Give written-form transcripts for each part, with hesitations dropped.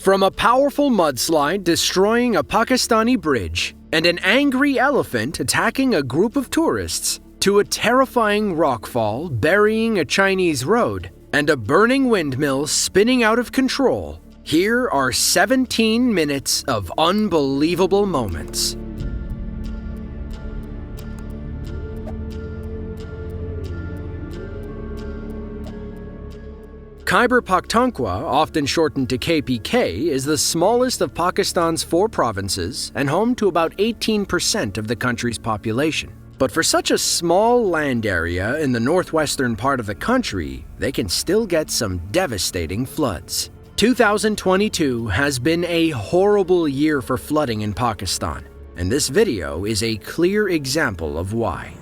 From a powerful mudslide destroying a Pakistani bridge and an angry elephant attacking a group of tourists, to a terrifying rockfall burying a Chinese road and a burning windmill spinning out of control, here are 17 minutes of unbelievable moments. Khyber Pakhtunkhwa, often shortened to KPK, is the smallest of Pakistan's 4 provinces and home to about 18% of the country's population. But for such a small land area in the northwestern part of the country, they can still get some devastating floods. 2022 has been a horrible year for flooding in Pakistan, and this video is a clear example of why.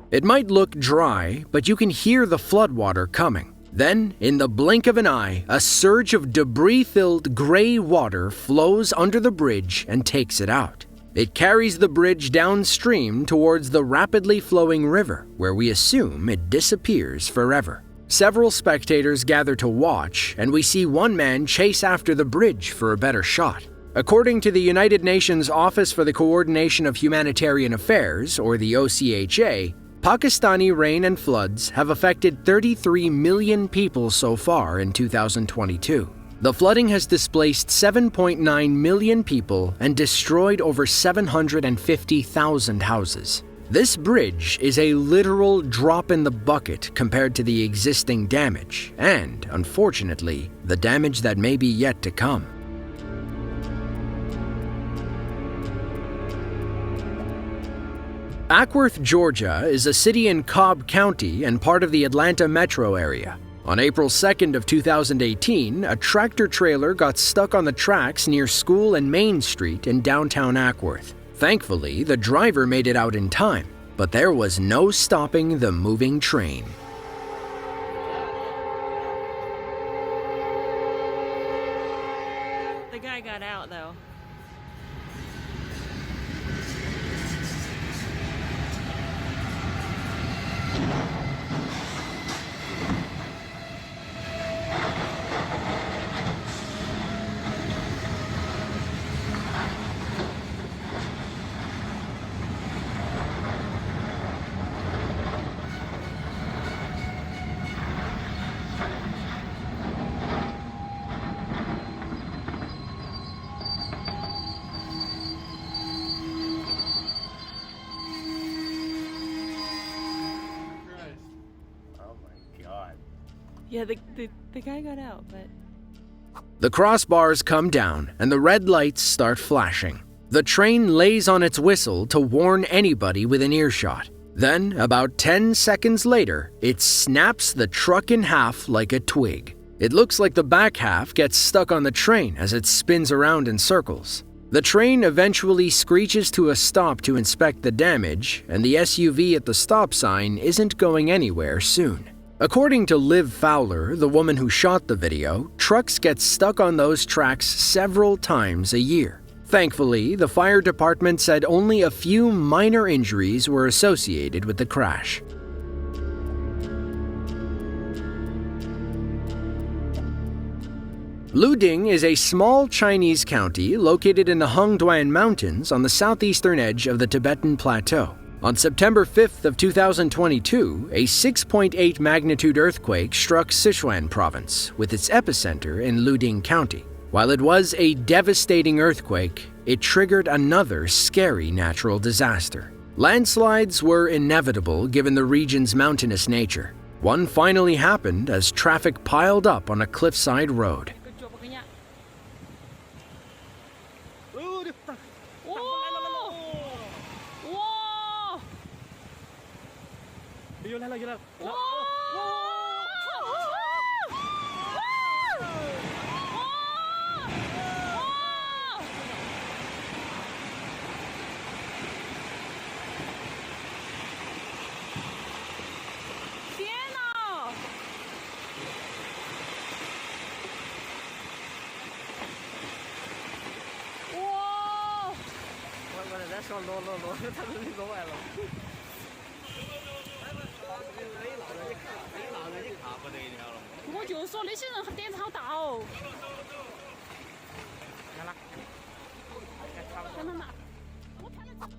It might look dry, but you can hear the floodwater coming. Then, in the blink of an eye, a surge of debris-filled gray water flows under the bridge and takes it out. It carries the bridge downstream towards the rapidly flowing river, where we assume it disappears forever. Several spectators gather to watch, and we see one man chase after the bridge for a better shot. According to the United Nations Office for the Coordination of Humanitarian Affairs, or the OCHA, Pakistani rain and floods have affected 33 million people so far in 2022. The flooding has displaced 7.9 million people and destroyed over 750,000 houses. This bridge is a literal drop in the bucket compared to the existing damage, and, unfortunately, the damage that may be yet to come. Acworth, Georgia is a city in Cobb County and part of the Atlanta metro area. On April 2nd of 2018, a tractor trailer got stuck on the tracks near School and Main Street in downtown Acworth. Thankfully, the driver made it out in time, but there was no stopping the moving train. The guy got out though. Yeah, the guy got out, but... The crossbars come down and the red lights start flashing. The train lays on its whistle to warn anybody within earshot. Then, about 10 seconds later, it snaps the truck in half like a twig. It looks like the back half gets stuck on the train as it spins around in circles. The train eventually screeches to a stop to inspect the damage, and the SUV at the stop sign isn't going anywhere soon. According to Liv Fowler, the woman who shot the video, trucks get stuck on those tracks several times a year. Thankfully, the fire department said only a few minor injuries were associated with the crash. Luding is a small Chinese county located in the Hongduan Mountains on the southeastern edge of the Tibetan Plateau. On September 5th of 2022, a 6.8 magnitude earthquake struck Sichuan province, with its epicenter in Luding County. While it was a devastating earthquake, it triggered another scary natural disaster. Landslides were inevitable given the region's mountainous nature. One finally happened as traffic piled up on a cliffside road.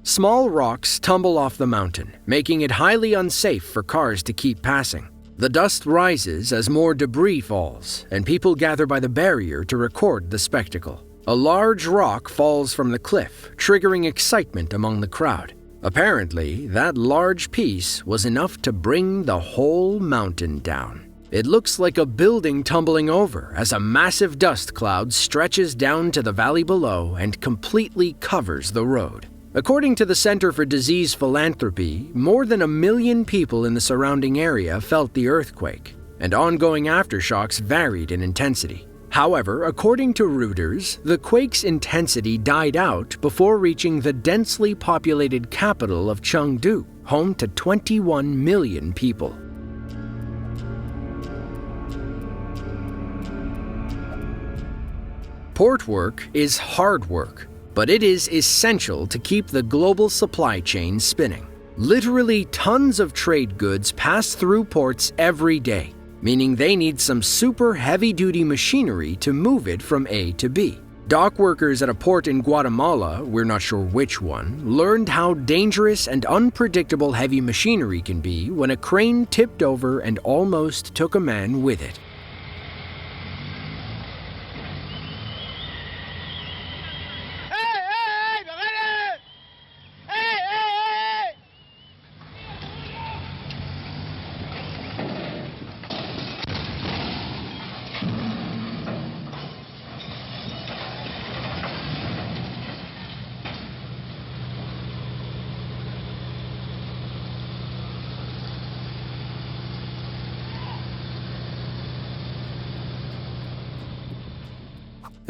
Small rocks tumble off the mountain, making it highly unsafe for cars to keep passing. The dust rises as more debris falls, and people gather by the barrier to record the spectacle. A large rock falls from the cliff, triggering excitement among the crowd. Apparently, that large piece was enough to bring the whole mountain down. It looks like a building tumbling over as a massive dust cloud stretches down to the valley below and completely covers the road. According to the Center for Disease Philanthropy, more than 1 million people in the surrounding area felt the earthquake, and ongoing aftershocks varied in intensity. However, according to Reuters, the quake's intensity died out before reaching the densely populated capital of Chengdu, home to 21 million people. Port work is hard work, but it is essential to keep the global supply chain spinning. Literally tons of trade goods pass through ports every day, meaning they need some super heavy-duty machinery to move it from A to B. Dock workers at a port in Guatemala, we're not sure which one, learned how dangerous and unpredictable heavy machinery can be when a crane tipped over and almost took a man with it.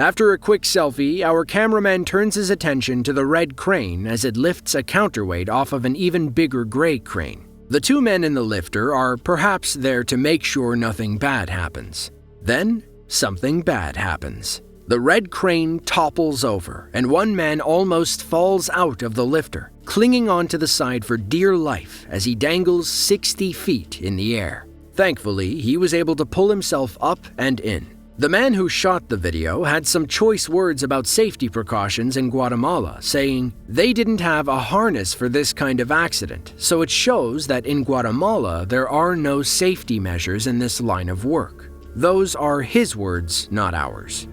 After a quick selfie, our cameraman turns his attention to the red crane as it lifts a counterweight off of an even bigger gray crane. The two men in the lifter are perhaps there to make sure nothing bad happens. Then, something bad happens. The red crane topples over, and one man almost falls out of the lifter, clinging onto the side for dear life as he dangles 60 feet in the air. Thankfully, he was able to pull himself up and in. The man who shot the video had some choice words about safety precautions in Guatemala, saying they didn't have a harness for this kind of accident, so it shows that in Guatemala there are no safety measures in this line of work. Those are his words, not ours.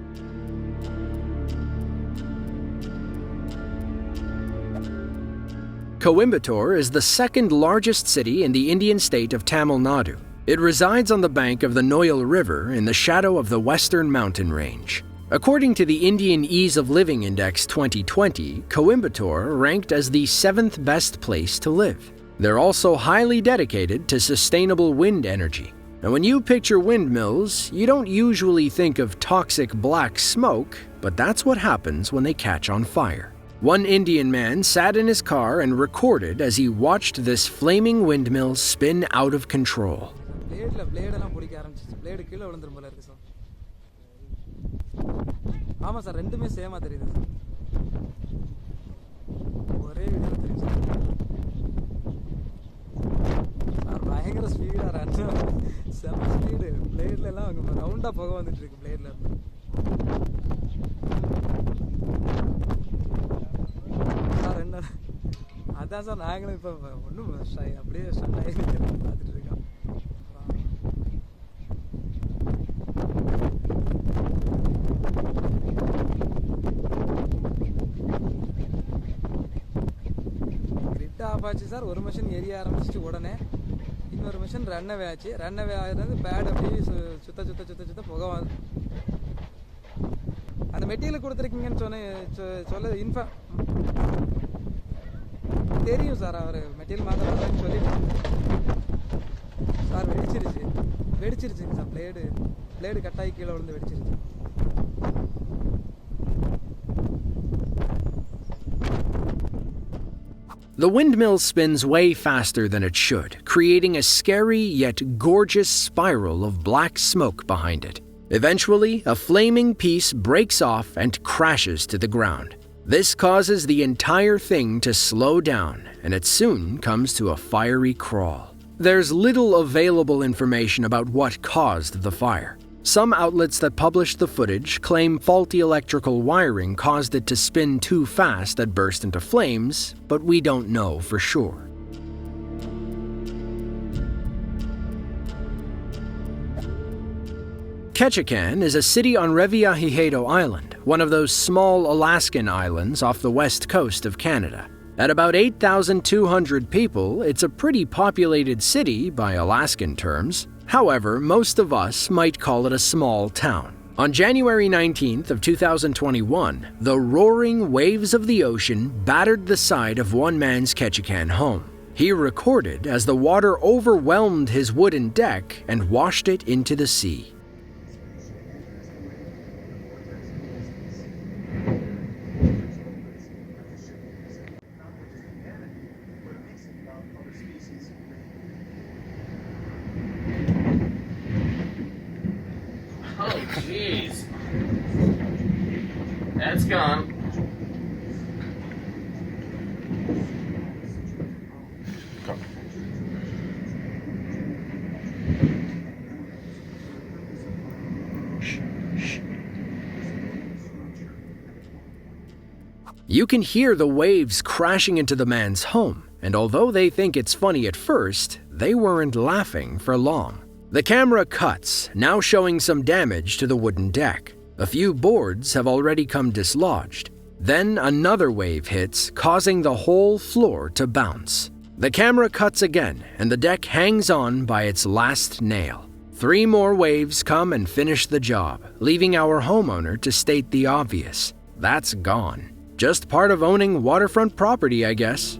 Coimbatore is the second largest city in the Indian state of Tamil Nadu. It resides on the bank of the Noyal River in the shadow of the Western Mountain Range. According to the Indian Ease of Living Index 2020, Coimbatore ranked as the 7th best place to live. They're also highly dedicated to sustainable wind energy. Now, when you picture windmills, you don't usually think of toxic black smoke, but that's what happens when they catch on fire. One Indian man sat in his car and recorded as he watched this flaming windmill spin out of control. பிளேடெல்லாம் பிடிக்க ஆரம்பிச்சிச்சு. Blade கீழே விழுந்துரும் போல இருக்கு sir. ஆமாம் sir, ரெண்டுமே சேமாக தெரியுது சார். ஒரே வீடியோவில் தெரியும் சார். சார் பயங்கர ஸ்பீடாக ரன், செம ஸ்பீடு. பிளேட்லலாம் அங்கே ரவுண்டாக புகை வந்துட்டு இருக்கு பிளேட்ல இருந்து. சார் என்ன அதான் சார் நாங்களும் இப்போ ஒன்றும் அப்படியே ஸ்டன் ஆகி பார்த்துட்டு இருக்கோம். ஆஃப் ஆச்சு சார். ஒரு மிஷின் எரிய ஆரம்பிச்சிச்சு. உடனே இன்னொரு மிஷின் ரன்னவே ஆச்சு. ரன்னவே ஆகிறது பேட் அப்படியே சுத்த புகை அந்த மெட்டீரியல் கொடுத்துருக்கீங்கன்னு சொல்ல இன்ஃபார்ம் தெரியும் சார். அவர் மெட்டீரியல் மாத்திரம் சொல்லிட்டு சார் வெடிச்சிருச்சுங்க சார். பிளேடு கட்டாயி கீழே விழுந்து வெடிச்சிருச்சு. The windmill spins way faster than it should, creating a scary yet gorgeous spiral of black smoke behind it. Eventually, a flaming piece breaks off and crashes to the ground. This causes the entire thing to slow down, and it soon comes to a fiery crawl. There's little available information about what caused the fire. Some outlets that published the footage claim faulty electrical wiring caused it to spin too fast that burst into flames, but we don't know for sure. Ketchikan is a city on Revillagigedo Island, one of those small Alaskan islands off the west coast of Canada. At about 8,200 people, it's a pretty populated city by Alaskan terms. However, most of us might call it a small town. On January 19th of 2021, the roaring waves of the ocean battered the side of one man's Ketchikan home. He recorded as the water overwhelmed his wooden deck and washed it into the sea. Oh, jeez. That's gone. You can hear the waves crashing into the man's home, and although they think it's funny at first, they weren't laughing for long. The camera cuts, now showing some damage to the wooden deck. A few boards have already come dislodged. Then another wave hits, causing the whole floor to bounce. The camera cuts again, and the deck hangs on by its last nail. 3 more waves come and finish the job, leaving our homeowner to state the obvious. That's gone. Just part of owning waterfront property, I guess.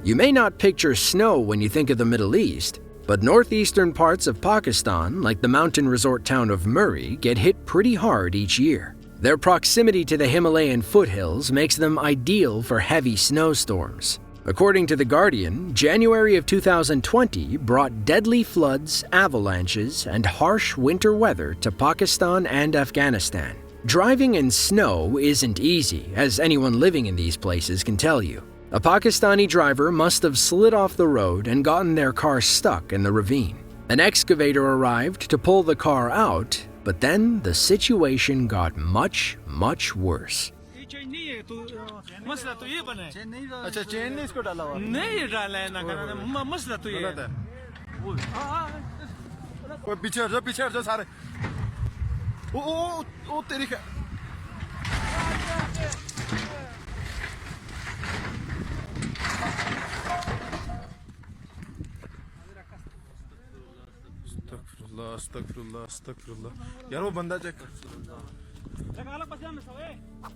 You may not picture snow when you think of the Middle East, but northeastern parts of Pakistan, like the mountain resort town of Murree, get hit pretty hard each year. Their proximity to the Himalayan foothills makes them ideal for heavy snowstorms. According to The Guardian, January of 2020 brought deadly floods, avalanches, and harsh winter weather to Pakistan and Afghanistan. Driving in snow isn't easy, as anyone living in these places can tell you. A Pakistani driver must have slid off the road and gotten their car stuck in the ravine. An excavator arrived to pull the car out, but then the situation got much, much worse. मसला तो ये बना है। अच्छा chain ने इसको डाला हुआ नहीं डाला है ना मसला तो ये कोई पीछे हट जाओ सारे ओ तेरी क्या अस्तगफुरुल्लाह यार वो बंदा check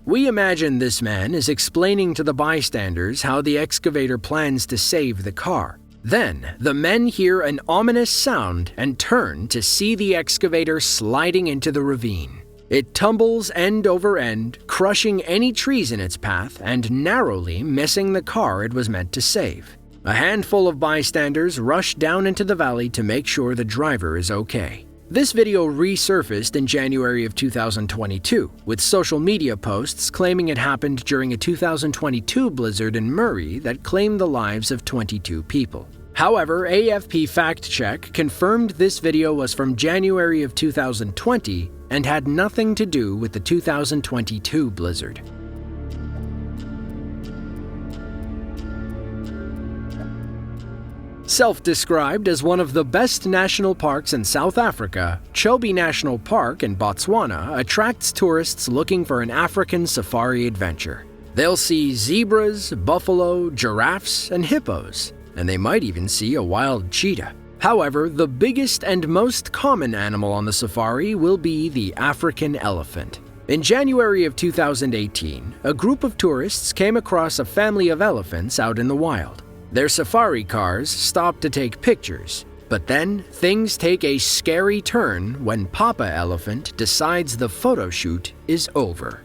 We imagine this man is explaining to the bystanders how the excavator plans to save the car. Then, the men hear an ominous sound and turn to see the excavator sliding into the ravine. It tumbles end over end, crushing any trees in its path and narrowly missing the car it was meant to save. A handful of bystanders rush down into the valley to make sure the driver is okay. This video resurfaced in January of 2022, with social media posts claiming it happened during a 2022 blizzard in Murree that claimed the lives of 22 people. However, AFP Fact Check confirmed this video was from January of 2020 and had nothing to do with the 2022 blizzard. Self-described as one of the best national parks in South Africa, Chobe National Park in Botswana attracts tourists looking for an African safari adventure. They'll see zebras, buffalo, giraffes, and hippos, and they might even see a wild cheetah. However, the biggest and most common animal on the safari will be the African elephant. In January of 2018, a group of tourists came across a family of elephants out in the wild. Their safari cars stopped to take pictures, but then things take a scary turn when Papa Elephant decides the photo shoot is over.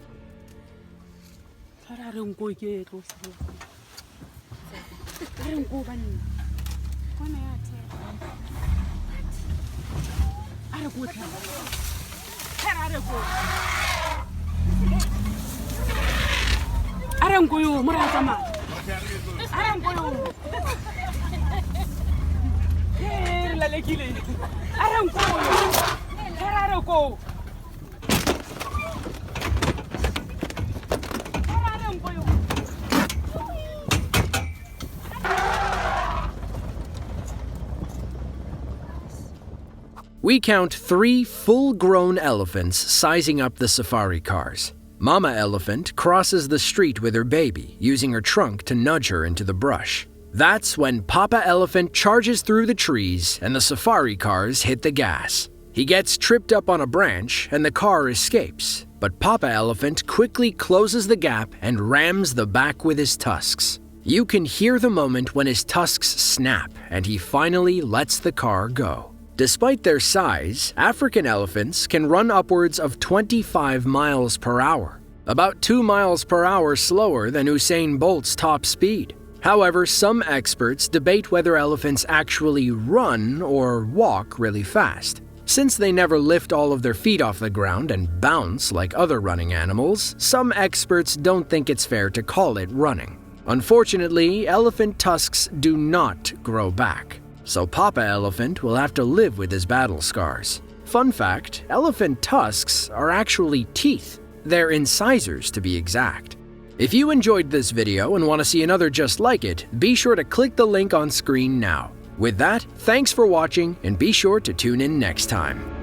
We count 3 full-grown elephants sizing up the safari cars. Mama elephant crosses the street with her baby, using her trunk to nudge her into the brush. That's when Papa Elephant charges through the trees and the safari cars hit the gas. He gets tripped up on a branch and the car escapes, but Papa Elephant quickly closes the gap and rams the back with his tusks. You can hear the moment when his tusks snap and he finally lets the car go. Despite their size, African elephants can run upwards of 25 miles per hour, about 2 miles per hour slower than Usain Bolt's top speed. However, some experts debate whether elephants actually run or walk really fast. Since they never lift all of their feet off the ground and bounce like other running animals, some experts don't think it's fair to call it running. Unfortunately, elephant tusks do not grow back, so Papa Elephant will have to live with his battle scars. Fun fact, elephant tusks are actually teeth. They're incisors to be exact. If you enjoyed this video and want to see another just like it, be sure to click the link on screen now. With that, thanks for watching and be sure to tune in next time.